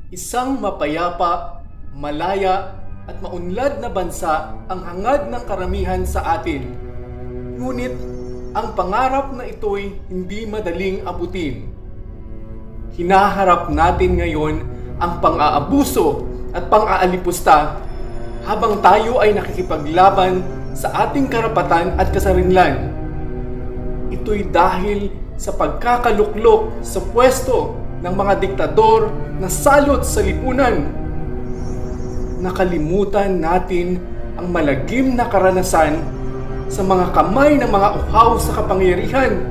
Isang mapayapa, malaya at maunlad na bansa ang hangad ng karamihan sa atin. Ngunit ang pangarap na ito'y hindi madaling abutin. Hinaharap natin ngayon ang pang-aabuso at pang-aalipusta habang tayo ay nakikipaglaban sa ating karapatan at kasarinlan. Ito'y dahil sa pagkakaluklok sa pwesto ng mga diktador na salot sa lipunan. Nakalimutan natin ang malagim na karanasan sa mga kamay ng mga uhaw sa kapangyarihan.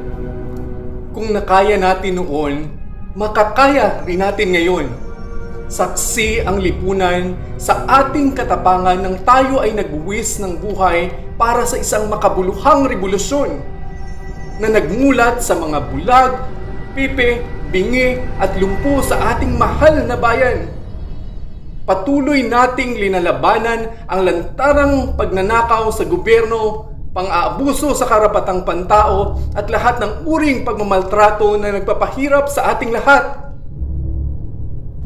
Kung nakaya natin noon, makakaya rin natin ngayon. Saksi ang lipunan sa ating katapangan nang tayo ay nagbuwis ng buhay para sa isang makabuluhang revolusyon na nagmulat sa mga bulag, pipe, bingi at lumpo sa ating mahal na bayan. Patuloy nating linalabanan ang lantarang pagnanakaw sa gobyerno, pang-aabuso sa karapatang pantao at lahat ng uring pagmamaltrato na nagpapahirap sa ating lahat.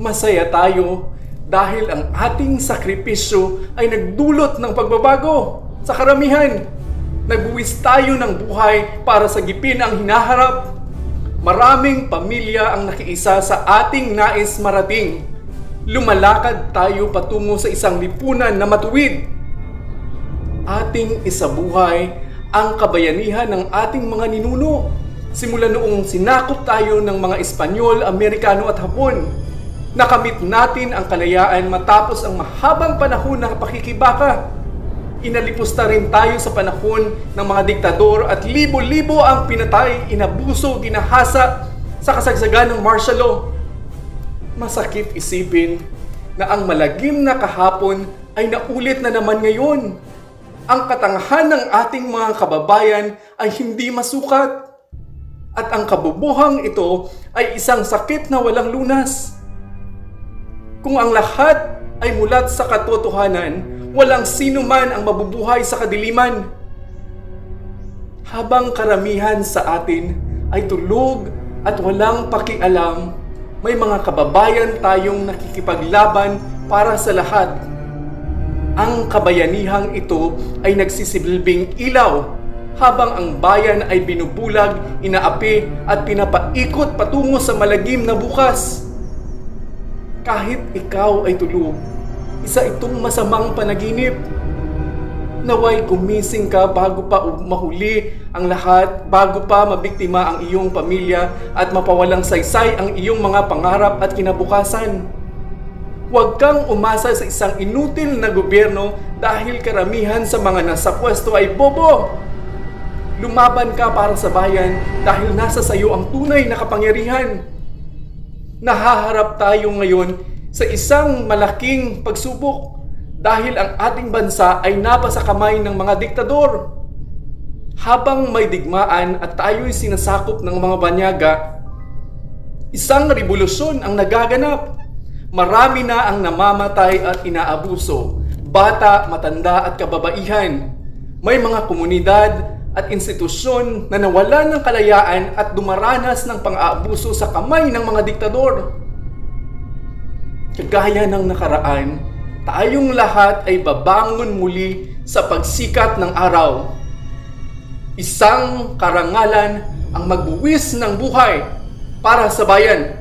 Masaya tayo dahil ang ating sakripisyo ay nagdulot ng pagbabago sa karamihan. Nagbuwis tayo ng buhay para sagipin ang hinaharap. Maraming pamilya ang nakiisa sa ating nais marating. Lumalakad tayo patungo sa isang lipunan na matuwid. Ating isabuhay ang kabayanihan ng ating mga ninuno. Simula noong sinakop tayo ng mga Espanyol, Amerikano at Hapon. Nakamit natin ang kalayaan matapos ang mahabang panahon ng pakikibaka. Inalipusta rin tayo sa panahon ng mga diktador at libo-libo ang pinatay, inabuso, ginahasa sa kasagsagan ng martial law. Masakit isipin na ang malagim na kahapon ay naulit na naman ngayon. Ang katangahan ng ating mga kababayan ay hindi masukat. At ang kabubuhang ito ay isang sakit na walang lunas. Kung ang lahat ay mulat sa katotohanan, walang sino man ang mabubuhay sa kadiliman. Habang karamihan sa atin ay tulog at walang pakialam, may mga kababayan tayong nakikipaglaban para sa lahat. Ang kabayanihang ito ay nagsisibilbing ilaw habang ang bayan ay binubulag, inaapi at pinapaikot patungo sa malagim na bukas. Kahit ikaw ay tulog, isa itong masamang panaginip. Naway gumising ka bago pa mahuli ang lahat, bago pa mabiktima ang iyong pamilya at mapawalang saysay ang iyong mga pangarap at kinabukasan. Huwag kang umasa sa isang inutil na gobyerno dahil karamihan sa mga nasa pwesto ay bobo. Lumaban ka para sa bayan dahil nasa sayo ang tunay na kapangyarihan. Nahaharap tayo ngayon sa isang malaking pagsubok dahil ang ating bansa ay napasa kamay ng mga diktador. Habang may digmaan at tayo'y sinasakop ng mga banyaga, isang revolusyon ang nagaganap. Marami na ang namamatay at inaabuso, bata, matanda at kababaihan. May mga komunidad at institusyon na nawalan ng kalayaan at dumaranas ng pang-aabuso sa kamay ng mga diktador. Kagaya ng nakaraan, tayong lahat ay babangon muli sa pagsikat ng araw. Isang karangalan ang magbuwis ng buhay para sa bayan.